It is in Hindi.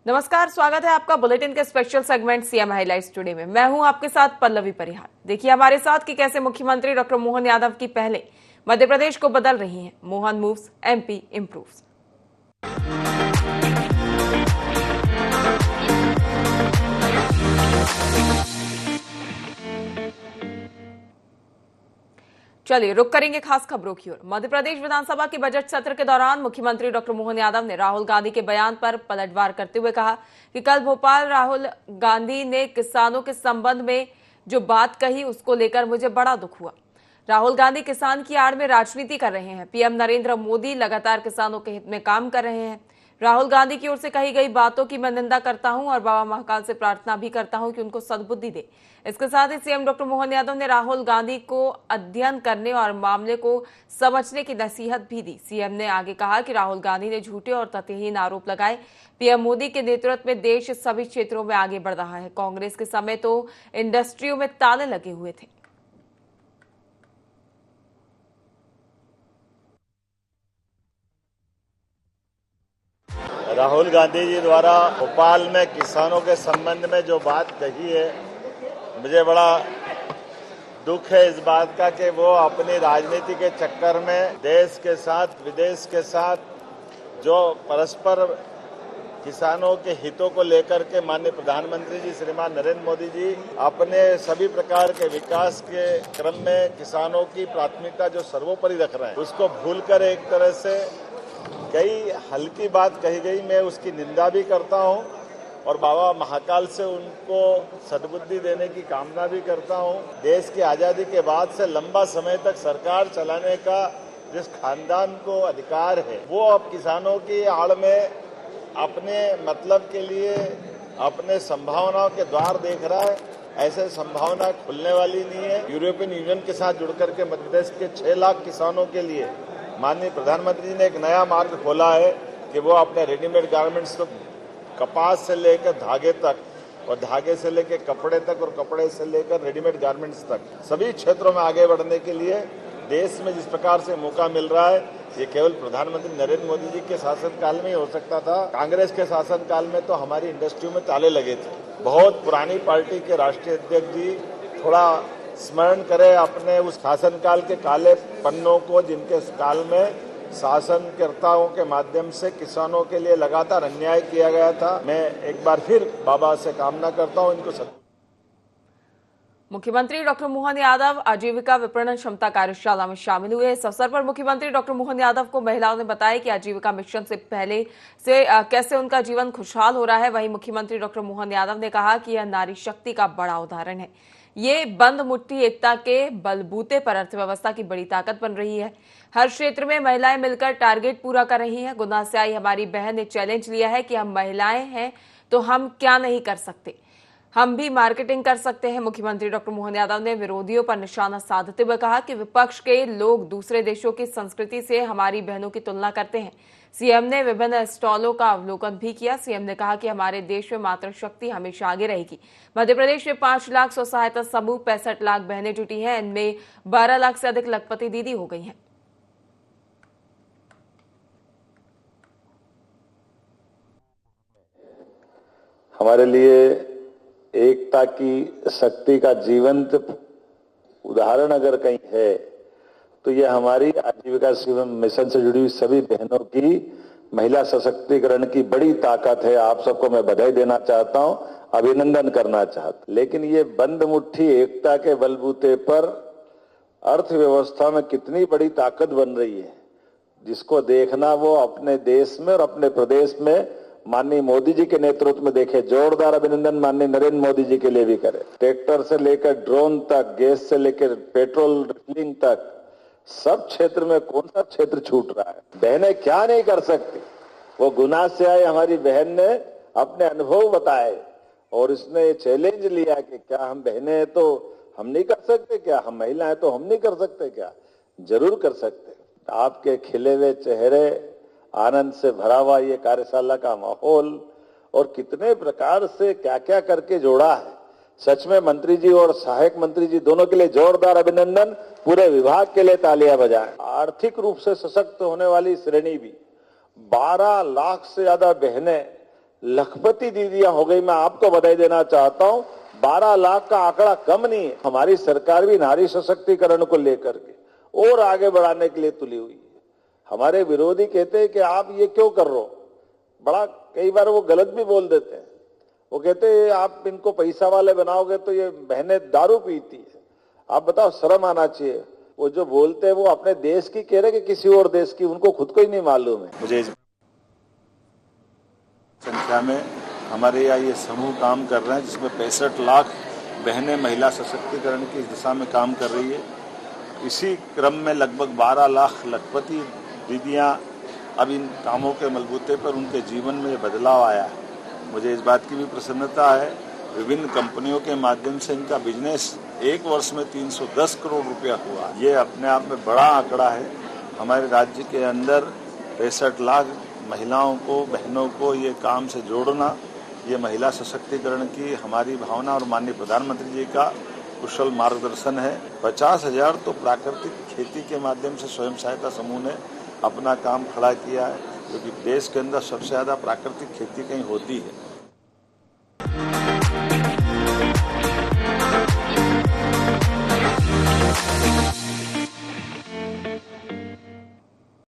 नमस्कार, स्वागत है आपका बुलेटिन के special segment CM highlights today में। मैं हूं आपके साथ पल्लवी परिहार। देखिए हमारे साथ कि कैसे मुख्यमंत्री डॉक्टर मोहन यादव की पहले मध्य प्रदेश को बदल रही हैं। Mohan moves, MP improves. चलिए रुक करेंगे खास खबरों की ओर। मध्य प्रदेश विधानसभा के बजट सत्र के दौरान मुख्यमंत्री डॉक्टर मोहन यादव ने राहुल गांधी के बयान पर पलटवार करते हुए कहा कि कल भोपाल राहुल गांधी ने किसानों के संबंध में जो बात कही उसको लेकर मुझे बड़ा दुख हुआ। राहुल गांधी किसान की आड़ में राजनीति कर रहे हैं। पीएम नरेंद्र मोदी लगातार किसानों के हित में काम कर रहे हैं। राहुल गांधी की ओर से कही गई बातों की मैं निंदा करता हूं और बाबा महाकाल से प्रार्थना भी करता हूं कि उनको सद्बुद्धि दे। इसके साथ ही सीएम डॉक्टर मोहन यादव ने राहुल गांधी को अध्ययन करने और मामले को समझने की नसीहत भी दी। सीएम ने आगे कहा कि राहुल गांधी ने झूठे और तथ्यहीन आरोप लगाए। पीएम मोदी के नेतृत्व में देश सभी क्षेत्रों में आगे बढ़ रहा है। कांग्रेस के समय तो इंडस्ट्रियों में ताले लगे हुए थे। राहुल गांधी जी द्वारा भोपाल में किसानों के संबंध में जो बात कही है, मुझे बड़ा दुख है इस बात का कि वो अपनी राजनीति के चक्कर में देश के साथ विदेश के साथ जो परस्पर किसानों के हितों को लेकर के माननीय प्रधानमंत्री जी श्रीमान नरेंद्र मोदी जी अपने सभी प्रकार के विकास के क्रम में किसानों की प्राथमिकता जो सर्वोपरि रख रहे हैं, उसको भूलकर एक तरह से कई हल्की बात कही गई। मैं उसकी निंदा भी करता हूं और बाबा महाकाल से उनको सद्बुद्धि देने की कामना भी करता हूं। देश की आजादी के बाद से लंबा समय तक सरकार चलाने का जिस खानदान को अधिकार है, वो अब किसानों की आड़ में अपने मतलब के लिए अपने संभावनाओं के द्वार देख रहा है। ऐसे संभावना खुलने वाली नहीं है। यूरोपियन यूनियन के साथ जुड़ करके मध्य प्रदेश के 6 लाख किसानों के लिए माननीय प्रधानमंत्री जी ने एक नया मार्ग खोला है कि वो अपने रेडीमेड गारमेंट्स को कपास से लेकर धागे तक और धागे से लेकर कपड़े तक और कपड़े से लेकर रेडीमेड गारमेंट्स तक सभी क्षेत्रों में आगे बढ़ने के लिए देश में जिस प्रकार से मौका मिल रहा है, ये केवल प्रधानमंत्री नरेंद्र मोदी जी के शासनकाल में ही हो सकता था। कांग्रेस के शासनकाल में तो हमारी इंडस्ट्री में ताले लगे थे। बहुत पुरानी पार्टी के राष्ट्रीय अध्यक्ष जी थोड़ा स्मरण करें अपने उस शासनकाल के काले पन्नों को, जिनके काल में शासनकर्ताओं के माध्यम से किसानों के लिए लगातार अन्याय किया गया था। मैं एक बार फिर बाबा से कामना करता हूं इनको मुख्यमंत्री डॉक्टर मोहन यादव आजीविका विपणन क्षमता कार्यशाला में शामिल हुए। इस अवसर पर मुख्यमंत्री डॉक्टर मोहन यादव को महिलाओं ने बताया कि आजीविका मिशन से पहले से कैसे उनका जीवन खुशहाल हो रहा है। वहीं मुख्यमंत्री डॉक्टर मोहन यादव ने कहा कि यह नारी शक्ति का बड़ा उदाहरण है। ये बंद मुट्ठी एकता के बलबूते पर अर्थव्यवस्था की बड़ी ताकत बन रही है। हर क्षेत्र में महिलाएं मिलकर टारगेट पूरा कर रही हैं। गुना से आई हमारी बहन ने चैलेंज लिया है कि हम महिलाएं हैं तो हम क्या नहीं कर सकते, हम भी मार्केटिंग कर सकते हैं। मुख्यमंत्री डॉक्टर मोहन यादव ने विरोधियों पर निशाना साधते हुए कहा कि विपक्ष के लोग दूसरे देशों की संस्कृति से हमारी बहनों की तुलना करते हैं। सीएम ने विभिन्न स्टॉलों का अवलोकन भी किया। सीएम ने कहा कि हमारे देश में मातृशक्ति हमेशा आगे रहेगी। मध्य प्रदेश में 5 लाख स्व सहायता समूह 65 लाख बहनें जुटी हैं। इनमें 12 लाख से अधिक लखपति दीदी हो गई हैं। हमारे लिए एकता की शक्ति का जीवंत उदाहरण अगर कहीं है तो ये हमारी आजीविका मिशन से जुड़ी हुई सभी बहनों की महिला सशक्तिकरण की बड़ी ताकत है। आप सबको मैं बधाई देना चाहता हूं, अभिनंदन करना चाहता हूं। लेकिन ये बंद मुट्ठी एकता के बलबूते पर अर्थव्यवस्था में कितनी बड़ी ताकत बन रही है, जिसको देखना वो अपने देश में और अपने प्रदेश में माननीय मोदी जी के नेतृत्व में देखे। जोरदार अभिनंदन माननीय नरेंद्र मोदी जी के लिए भी करें। ट्रैक्टर से लेकर ड्रोन तक, गैस से लेकर पेट्रोल रिफिलिंग तक, सब क्षेत्र में कौन सा क्षेत्र छूट रहा है? बहनें क्या नहीं कर सकती? वो गुना से आए हमारी बहन ने अपने अनुभव बताए और इसने चैलेंज लिया कि क्या हम बहनें तो हम नहीं कर सकते क्या, हम महिलाएं तो हम नहीं कर सकते क्या? जरूर कर सकते। आपके खिले हुए चेहरे, आनंद से भरा हुआ ये कार्यशाला का माहौल और कितने प्रकार से क्या क्या करके जोड़ा है। सच में मंत्री जी और सहायक मंत्री जी दोनों के लिए जोरदार अभिनंदन, पूरे विभाग के लिए तालियां बजाएं। आर्थिक रूप से सशक्त होने वाली श्रेणी भी 12 लाख से ज्यादा बहनें लखपति दीदियां हो गई। मैं आपको बधाई देना चाहता हूं, 12 लाख का आंकड़ा कम नहीं है। हमारी सरकार भी नारी सशक्तिकरण को लेकर के और आगे बढ़ाने के लिए तुली हुई है। हमारे विरोधी कहते हैं कि आप ये क्यों कर रहे हो, बड़ा कई बार वो गलत भी बोल देते हैं। वो कहते हैं आप इनको पैसा वाले बनाओगे तो ये बहनें दारू पीती है। आप बताओ, शर्म आना चाहिए। वो जो बोलते हैं वो अपने देश की कह रहे कि किसी और देश की, उनको खुद को ही नहीं मालूम है। मुझे इस संख्या में हमारे यहाँ ये समूह काम कर रहे हैं जिसमें 65 लाख बहनें महिला सशक्तिकरण की इस दिशा में काम कर रही है। इसी क्रम में लगभग 12 लाख लखपति दीदियां अब इन कामों के बलबूते पर उनके जीवन में बदलाव आया है। मुझे इस बात की भी प्रसन्नता है, विभिन्न कंपनियों के माध्यम से इनका बिजनेस एक वर्ष में 310 करोड़ रुपया हुआ। ये अपने आप में बड़ा आंकड़ा है। हमारे राज्य के अंदर 65 लाख महिलाओं को, बहनों को ये काम से जोड़ना, ये महिला सशक्तिकरण की हमारी भावना और माननीय प्रधानमंत्री जी का कुशल मार्गदर्शन है। 50,000 तो प्राकृतिक खेती के माध्यम से स्वयं सहायता समूह ने अपना काम खड़ा किया है, क्योंकि देश के अंदर सबसे ज्यादा प्राकृतिक खेती कहीं होती है।